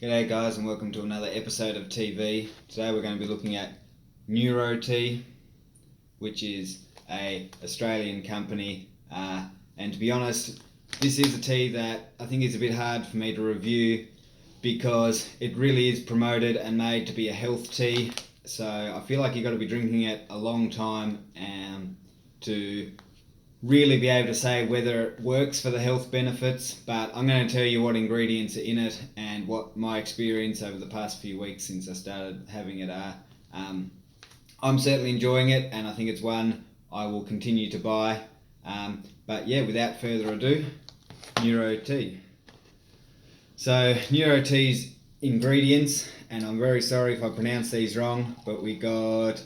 G'day guys and welcome to another episode of TeaV. Today we're going to be looking at Neurotea, which is a Australian company, and to be honest, this is a tea that I think is a bit hard for me to review because it really is promoted and made to be a health tea, so I feel like you've got to be drinking it a long time to really be able to say whether it works for the health benefits, but I'm going to tell you what ingredients are in it and what my experience over the past few weeks since I started having it are. I'm certainly enjoying it and I think it's one I will continue to buy. But yeah, without further ado, Neurotea. So Neurotea's ingredients, and I'm very sorry if I pronounce these wrong, but we got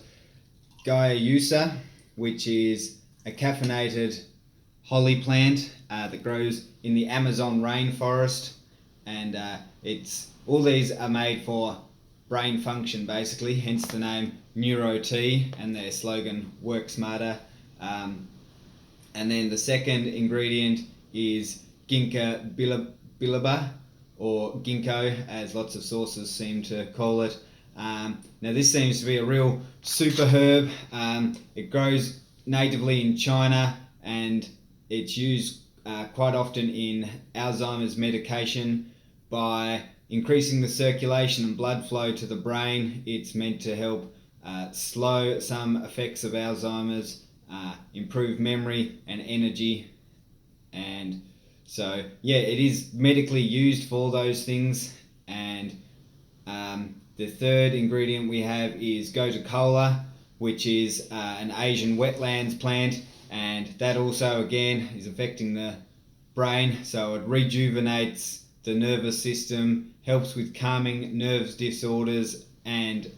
Guayusa, which is a caffeinated holly plant that grows in the Amazon rainforest, and all these are made for brain function basically, hence the name Neurotea, and their slogan "Work Smarter." And then the second ingredient is Ginkgo biloba, or ginkgo as lots of sources seem to call it. Now this seems to be a real super herb. It grows natively in China and it's used quite often in Alzheimer's medication. By increasing the circulation and blood flow to the brain, it's meant to help slow some effects of Alzheimer's, improve memory and energy, and so yeah, it is medically used for those things. And the third ingredient we have is gotu kola, which is an Asian wetlands plant, and that also again is affecting the brain, so it rejuvenates the nervous system, helps with calming nerves disorders and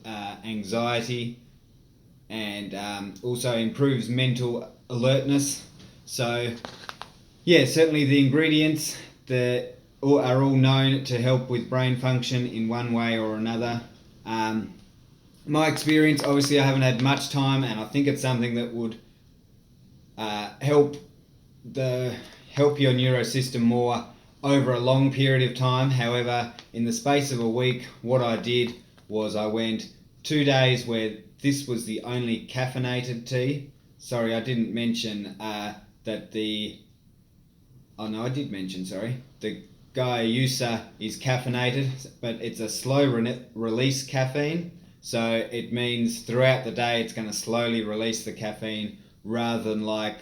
anxiety, and also improves mental alertness. So yeah, certainly the ingredients that are all known to help with brain function in one way or another. My experience, obviously I haven't had much time, and I think it's something that would help your neurosystem more over a long period of time. However, in the space of a week, what I did was I went 2 days where this was the only caffeinated tea. Sorry, I didn't mention that the... Oh no, I did mention, sorry. The Guayusa is caffeinated, but it's a slow release caffeine. So it means throughout the day it's going to slowly release the caffeine, rather than like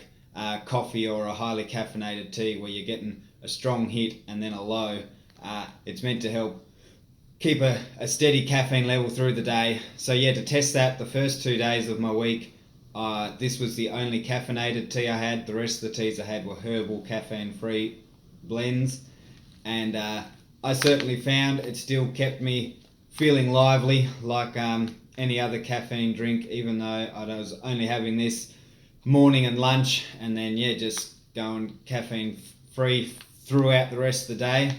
coffee or a highly caffeinated tea where you're getting a strong hit and then a low. It's meant to help keep a steady caffeine level through the day. So yeah, to test that, the first 2 days of my week, this was the only caffeinated tea I had. The rest of the teas I had were herbal caffeine-free blends, and I certainly found it still kept me feeling lively like any other caffeine drink, even though I was only having this morning and lunch, and then yeah, just going caffeine free throughout the rest of the day.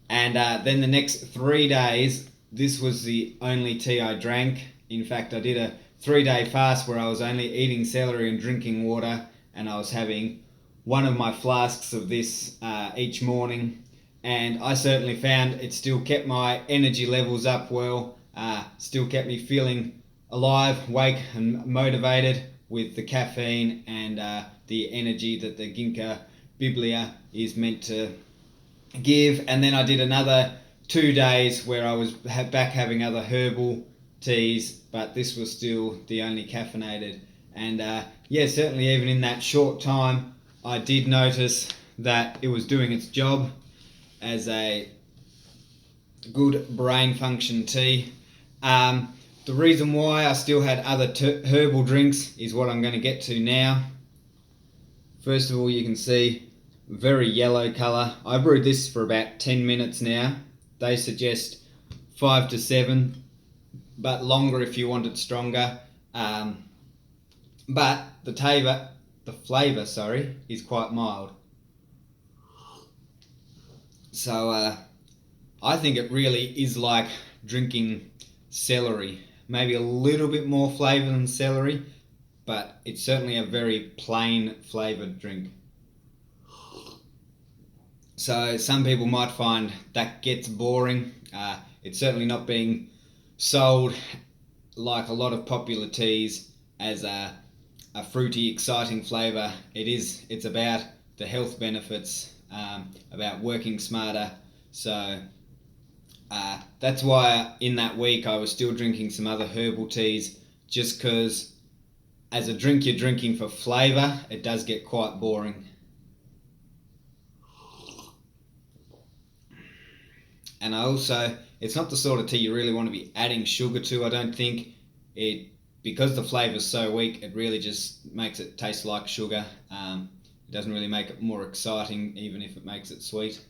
And then the next 3 days, this was the only tea I drank. In fact, I did a 3-day fast where I was only eating celery and drinking water, and I was having one of my flasks of this each morning, and I certainly found it still kept my energy levels up well, still kept me feeling alive, awake and motivated with the caffeine and the energy that the ginkgo biloba is meant to give. And then I did another 2 days where I was back having other herbal teas, but this was still the only caffeinated. And yeah, certainly even in that short time, I did notice that it was doing its job as a good brain function tea. The reason why I still had other herbal drinks is what I'm going to get to now. First of all, you can see very yellow colour. I brewed this for about 10 minutes now. They suggest 5 to 7, but longer if you want it stronger. But the flavour, is quite mild. So I think it really is like drinking celery. Maybe a little bit more flavour than celery, but it's certainly a very plain flavoured drink. So some people might find that gets boring. It's certainly not being sold like a lot of popular teas as a fruity, exciting flavour. It's about the health benefits, about working smarter. So that's why in that week I was still drinking some other herbal teas, just because as a drink you're drinking for flavour, it does get quite boring. And it's not the sort of tea you really want to be adding sugar to, I don't think. Because the flavour's so weak, it really just makes it taste like sugar. It doesn't really make it more exciting, even if it makes it sweet.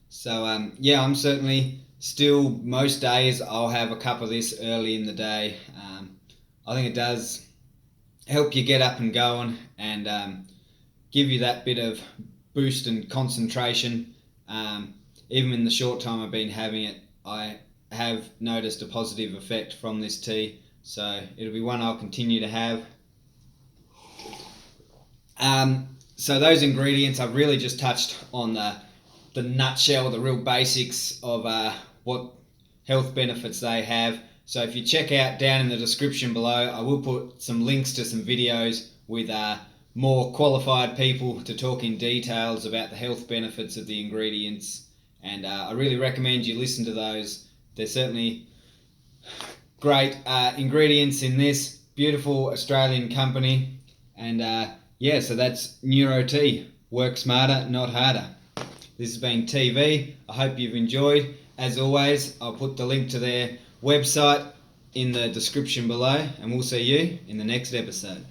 So yeah, I'm certainly still, most days I'll have a cup of this early in the day. I think it does help you get up and going, and give you that bit of boost and concentration. Even in the short time I've been having it, I have noticed a positive effect from this tea, so it'll be one I'll continue to have. So those ingredients, I've really just touched on the nutshell, the real basics of what health benefits they have. So if you check out down in the description below, I will put some links to some videos with more qualified people to talk in details about the health benefits of the ingredients, and I really recommend you listen to those. There's certainly great ingredients in this beautiful Australian company, and yeah, so that's Neurotea. Work smarter, not harder. This has been TeaV. I hope you've enjoyed. As always, I'll put the link to their website in the description below, and we'll see you in the next episode.